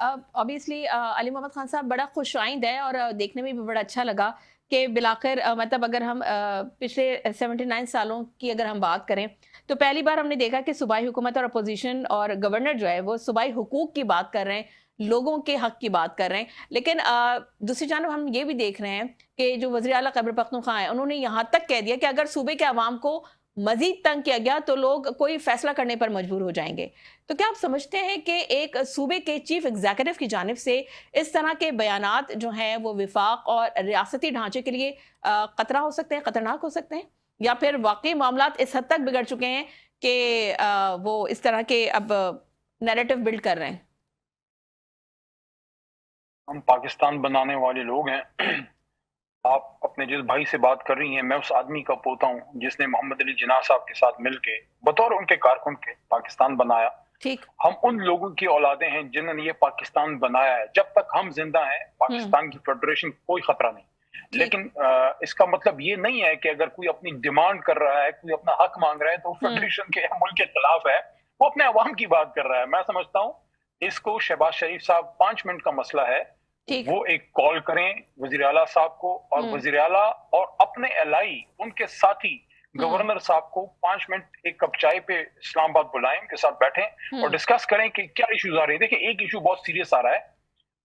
Obviously Ali Mohammad Khan साहब बड़ा खुशाइंद है और देखने में भी बड़ा अच्छा लगा कि बिलाखिर मतलब अगर हम पिछले 79 सालों की अगर हम बात करें तो पहली बार हमने देखा कि सूबाई हुकूमत और अपोजिशन और गवर्नर जो है वो सूबाई हुकूक की बात कर रहे हैं, लोगों के हक की बात कर रहे हैं। लेकिन दूसरी जानब हम ये भी देख रहे हैं कि जो वज़ीर आला खैबर पख्तूनख्वा है उन्होंने यहाँ तक कह दिया कि अगर सूबे के अवाम को मजीद तंग किया गया तो लोग कोई फैसला करने पर मजबूर हो जाएंगे। तो क्या आप समझते हैं कि एक सूबे के चीफ एग्जीक्यूटिव की जानिब से इस तरह के बयानात जो हैं वो विफाक और रियासती ढांचे के लिए खतरा हो सकते हैं, खतरनाक हो सकते हैं, या फिर वाकई मामलात इस हद तक बिगड़ चुके हैं कि वो इस तरह के अब नैरेटिव बिल्ड कर रहे हैं? हम पाकिस्तान बनाने वाले लोग हैं। आप अपने जिस भाई से बात कर रही हैं, मैं उस आदमी का पोता हूँ जिसने मोहम्मद अली जिन्ना साहब के साथ मिलके बतौर उनके कारकुन के पाकिस्तान बनाया। ठीक। हम उन लोगों की औलादे हैं जिन्होंने ये पाकिस्तान बनाया है। जब तक हम जिंदा हैं पाकिस्तान की फेडरेशन कोई खतरा नहीं। ठीक। लेकिन इसका मतलब ये नहीं है कि अगर कोई अपनी डिमांड कर रहा है, कोई अपना हक मांग रहा है तो फेडरेशन के मुल्क के खिलाफ है। वो अपने अवाम की बात कर रहा है। मैं समझता हूँ इसको शहबाज शरीफ साहब 5 मिनट का मसला है, ठीक। वो एक कॉल करें वजीर आला साहब को और वजीर आला और अपने एलाई उनके साथी गवर्नर साहब को 5 मिनट एक कप चाय पे इस्लामाबाद बुलाएं, उनके साथ बैठें और डिस्कस करें कि क्या इश्यूज आ रहे हैं। देखिए एक इशू बहुत सीरियस आ रहा है,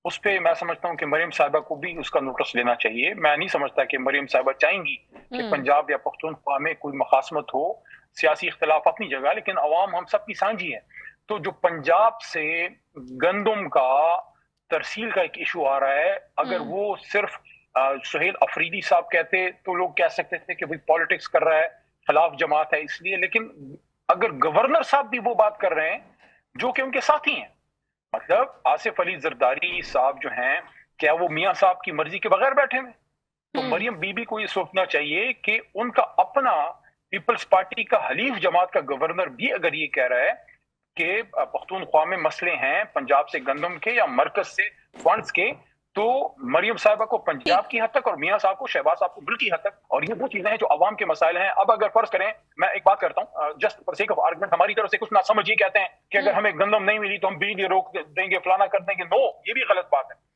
उस पे मैं समझता हूँ कि मरियम साहिबा को भी उसका नोटिस लेना चाहिए। मैं नहीं समझता कि मरियम साहिबा चाहेंगी कि पंजाब या पख्तूनख्वा में कोई मखासमत हो। सियासी इख्तलाफ अपनी जगह, लेकिन अवाम हम सबकी सांझी है। तो जो पंजाब से गंदम का तरसील का एक इशू आ रहा है, अगर वो सिर्फ सुहेल अफरीदी साहब कहते तो लोग कह सकते थे कि भाई पॉलिटिक्स कर रहा है, खिलाफ जमात है इसलिए। लेकिन अगर गवर्नर साहब भी वो बात कर रहे हैं जो कि उनके साथी हैं, मतलब आसिफ अली जरदारी साहब जो हैं, क्या वो मियां साहब की मर्जी के बगैर बैठे हुए? तो मरियम बीबी को ये सोचना चाहिए कि उनका अपना पीपल्स पार्टी का हलीफ जमात का गवर्नर भी अगर ये कह रहा है कि पख्तूनख्वा में मसले हैं पंजाब से गंदम के या मरकज से फंड्स के, तो मरियम साहिबा को पंजाब की हद तक और मियां साहब को शहबाज साहब को मुल्क की हद तक। और ये वो चीजें हैं जो अवाम के मसाइल हैं। अब अगर फर्ज करें, मैं एक बात करता हूँ just for sake of argument, हमारी तरफ से कुछ ना समझ ये कहते हैं कि अगर हमें गंदम नहीं मिली तो हम बिजली रोक देंगे, फलाना कर देंगे। नो, ये भी गलत बात है।